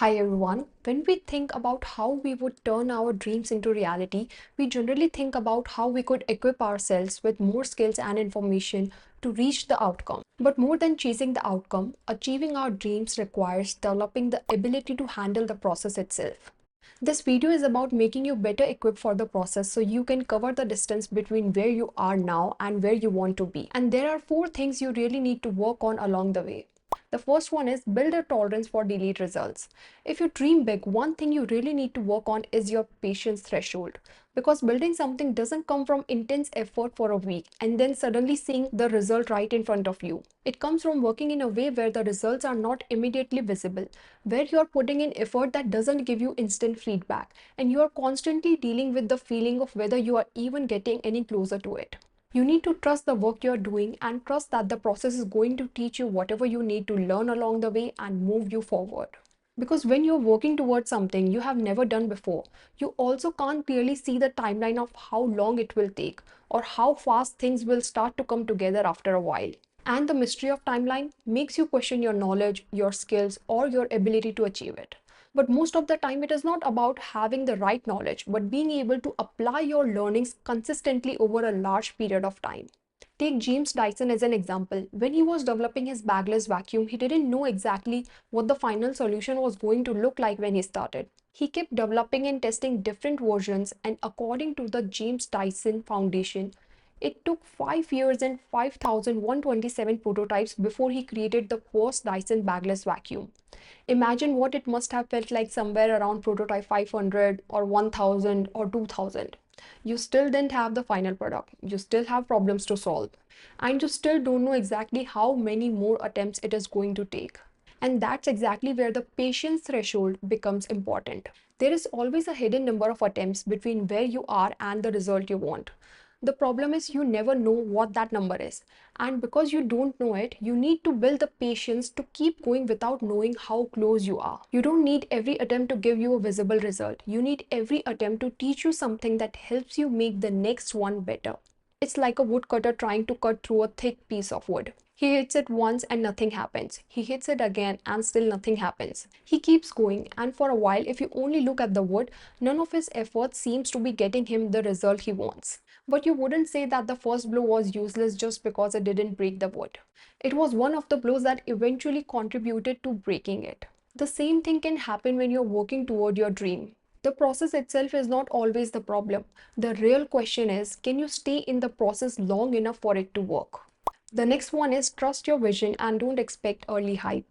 Hi everyone. When we think about how we would turn our dreams into reality, we generally think about how we could equip ourselves with more skills and information to reach the outcome. But more than chasing the outcome, achieving our dreams requires developing the ability to handle the process itself. This video is about making you better equipped for the process so you can cover the distance between where you are now and where you want to be. And there are four things you really need to work on along the way. The first one is build a tolerance for delayed results. If you dream big, one thing you really need to work on is your patience threshold. Because building something doesn't come from intense effort for a week and then suddenly seeing the result right in front of you. It comes from working in a way where the results are not immediately visible, where you are putting in effort that doesn't give you instant feedback, and you are constantly dealing with the feeling of whether you are even getting any closer to it. You need to trust the work you're doing and trust that the process is going to teach you whatever you need to learn along the way and move you forward. Because when you're working towards something you have never done before, you also can't clearly see the timeline of how long it will take or how fast things will start to come together after a while. And the mystery of timeline makes you question your knowledge, your skills, or your ability to achieve it. But most of the time, it is not about having the right knowledge, but being able to apply your learnings consistently over a large period of time. Take James Dyson as an example. When he was developing his bagless vacuum, he didn't know exactly what the final solution was going to look like when he started. He kept developing and testing different versions, and according to the James Dyson Foundation, it took 5 years and 5,127 prototypes before he created the first Dyson bagless vacuum. Imagine what it must have felt like somewhere around prototype 500 or 1000 or 2000. You still didn't have the final product. You still have problems to solve. And you still don't know exactly how many more attempts it is going to take. And that's exactly where the patience threshold becomes important. There is always a hidden number of attempts between where you are and the result you want. The problem is you never know what that number is. And because you don't know it, you need to build the patience to keep going without knowing how close you are. You don't need every attempt to give you a visible result. You need every attempt to teach you something that helps you make the next one better. It's like a woodcutter trying to cut through a thick piece of wood. He hits it once and nothing happens. He hits it again and still nothing happens. He keeps going, and for a while, if you only look at the wood, none of his efforts seems to be getting him the result he wants. But you wouldn't say that the first blow was useless just because it didn't break the wood. It was one of the blows that eventually contributed to breaking it. The same thing can happen when you're working toward your dream. The process itself is not always the problem. The real question is, can you stay in the process long enough for it to work? The next one is trust your vision and don't expect early hype.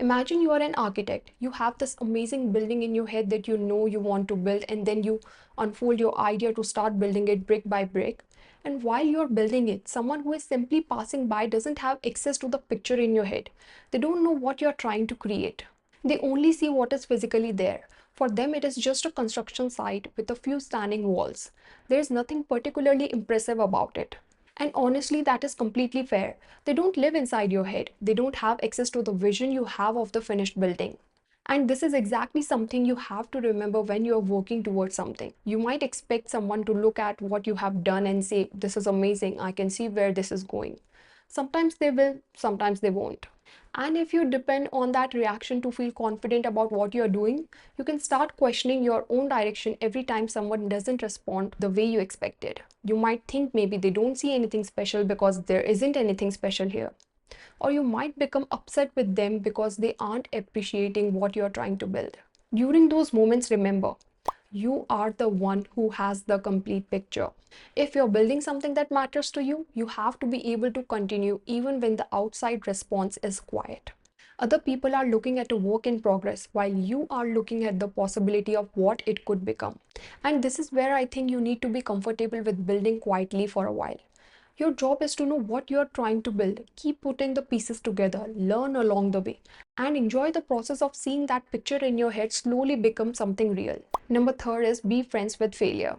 Imagine you are an architect. You have this amazing building in your head that you know you want to build, and then you unfold your idea to start building it brick by brick. And while you're building it, someone who is simply passing by doesn't have access to the picture in your head. They don't know what you're trying to create. They only see what is physically there. For them, it is just a construction site with a few standing walls. There's nothing particularly impressive about it. And honestly, that is completely fair. They don't live inside your head. They don't have access to the vision you have of the finished building. And this is exactly something you have to remember when you're working towards something. You might expect someone to look at what you have done and say, "This is amazing. I can see where this is going." Sometimes they will, sometimes they won't. And if you depend on that reaction to feel confident about what you're doing, you can start questioning your own direction every time someone doesn't respond the way you expected. You might think maybe they don't see anything special because there isn't anything special here. Or you might become upset with them because they aren't appreciating what you're trying to build. During those moments, remember, you are the one who has the complete picture. If you're building something that matters to you, you have to be able to continue even when the outside response is quiet. Other people are looking at a work in progress while you are looking at the possibility of what it could become. And this is where I think you need to be comfortable with building quietly for a while. Your job is to know what you're trying to build, keep putting the pieces together, learn along the way, and enjoy the process of seeing that picture in your head slowly become something real. Number third is be friends with failure.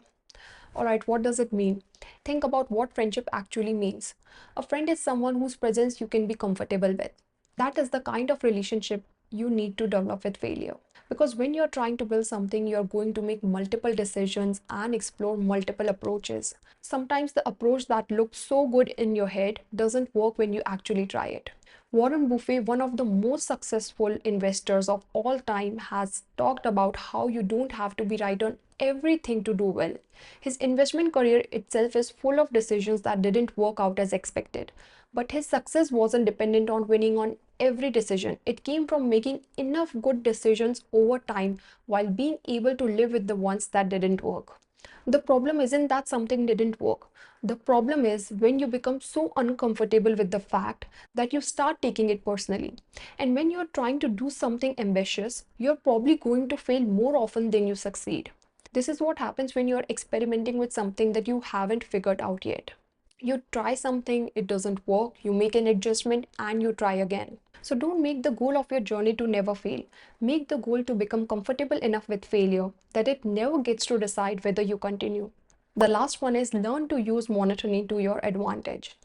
Alright, what does it mean? Think about what friendship actually means. A friend is someone whose presence you can be comfortable with. That is the kind of relationship you need to develop with failure. Because when you're trying to build something, you're going to make multiple decisions and explore multiple approaches. Sometimes the approach that looks so good in your head doesn't work when you actually try it. Warren Buffett, one of the most successful investors of all time, has talked about how you don't have to be right on everything to do well. His investment career itself is full of decisions that didn't work out as expected. But his success wasn't dependent on winning on every decision. It came from making enough good decisions over time while being able to live with the ones that didn't work. The problem isn't that something didn't work. The problem is when you become so uncomfortable with the fact that you start taking it personally. And when you're trying to do something ambitious, you're probably going to fail more often than you succeed. This is what happens when you're experimenting with something that you haven't figured out yet. You try something, it doesn't work, you make an adjustment, and you try again. So don't make the goal of your journey to never fail. Make the goal to become comfortable enough with failure that it never gets to decide whether you continue. The last one is learn to use monotony to your advantage.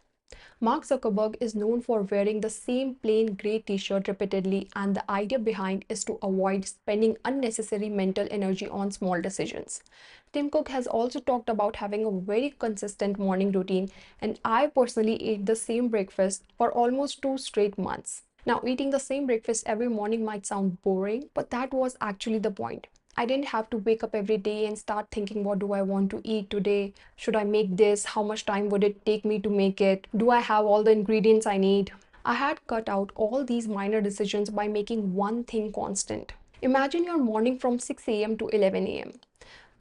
Mark Zuckerberg is known for wearing the same plain gray t shirt repeatedly, and the idea behind is to avoid spending unnecessary mental energy on small decisions. Tim Cook has also talked about having a very consistent morning routine, and I personally ate the same breakfast for almost 2 straight months. Now, eating the same breakfast every morning might sound boring, but that was actually the point. I didn't have to wake up every day and start thinking, what do I want to eat today? Should I make this? How much time would it take me to make it? Do I have all the ingredients I need? I had cut out all these minor decisions by making one thing constant. Imagine your morning from 6 a.m. to 11 a.m.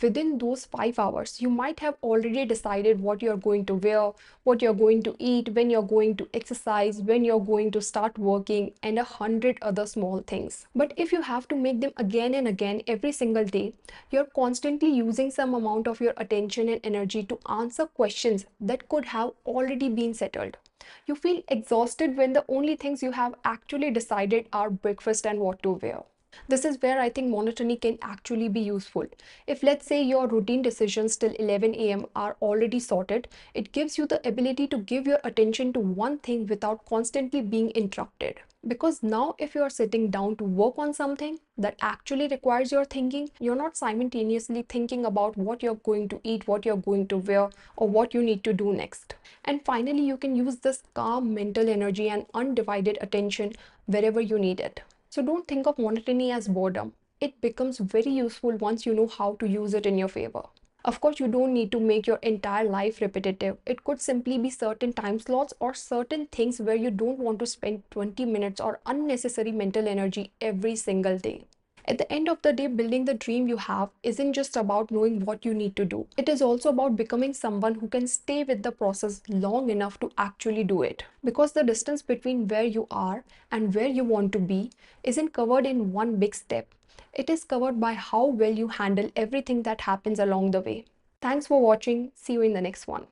Within those 5 hours, you might have already decided what you're going to wear, what you're going to eat, when you're going to exercise, when you're going to start working, and 100 other small things. But if you have to make them again and again every single day, you're constantly using some amount of your attention and energy to answer questions that could have already been settled. You feel exhausted when the only things you have actually decided are breakfast and what to wear. This is where I think monotony can actually be useful. If, let's say, your routine decisions till 11 a.m. are already sorted, it gives you the ability to give your attention to one thing without constantly being interrupted. Because now, if you are sitting down to work on something that actually requires your thinking, you're not simultaneously thinking about what you're going to eat, what you're going to wear, or what you need to do next. And finally, you can use this calm mental energy and undivided attention wherever you need it. So don't think of monotony as boredom. It becomes very useful once you know how to use it in your favor. Of course, you don't need to make your entire life repetitive. It could simply be certain time slots or certain things where you don't want to spend 20 minutes or unnecessary mental energy every single day. At the end of the day, building the dream you have isn't just about knowing what you need to do. It is also about becoming someone who can stay with the process long enough to actually do it. Because the distance between where you are and where you want to be isn't covered in one big step. It is covered by how well you handle everything that happens along the way. Thanks for watching. See you in the next one.